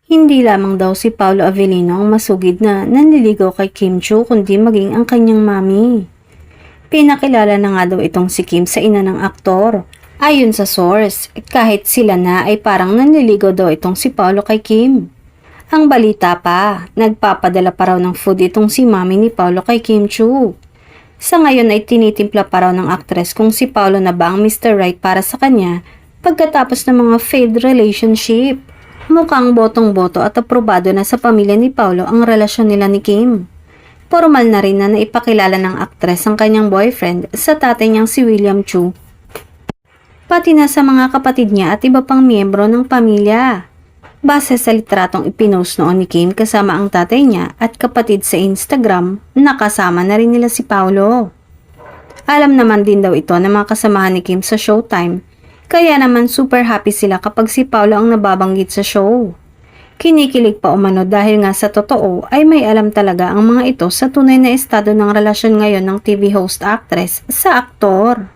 Hindi lamang daw si Paolo Avellino ang masugid na nanliligaw kay Kim Chiu kundi maging ang kanyang mami. Pinakilala na nga daw itong si Kim sa ina ng aktor. Ayon sa source, kahit sila na ay parang nanliligaw daw itong si Paolo kay Kim. Ang balita pa, nagpapadala pa raw ng food itong si mami ni Paolo kay Kim Chiu. Sa ngayon ay tinitimpla pa raw ng aktres kung si Paolo na ba ang Mr. Right para sa kanya pagkatapos ng mga failed relationship. Mukhang botong-boto at aprobado na sa pamilya ni Paolo ang relasyon nila ni Kim. Formal na rin na naipakilala ng aktres ang kanyang boyfriend sa tatay niyang si William Chiu. Pati na sa mga kapatid niya at iba pang miyembro ng pamilya. Base sa litratong ipinost noon ni Kim kasama ang tatay niya at kapatid sa Instagram, nakasama na rin nila si Paolo. Alam naman din daw ito ng mga kasamahan ni Kim sa Showtime, kaya naman super happy sila kapag si Paolo ang nababanggit sa show. Kinikilig pa umano dahil nga sa totoo ay may alam talaga ang mga ito sa tunay na estado ng relasyon ngayon ng TV host actress sa aktor.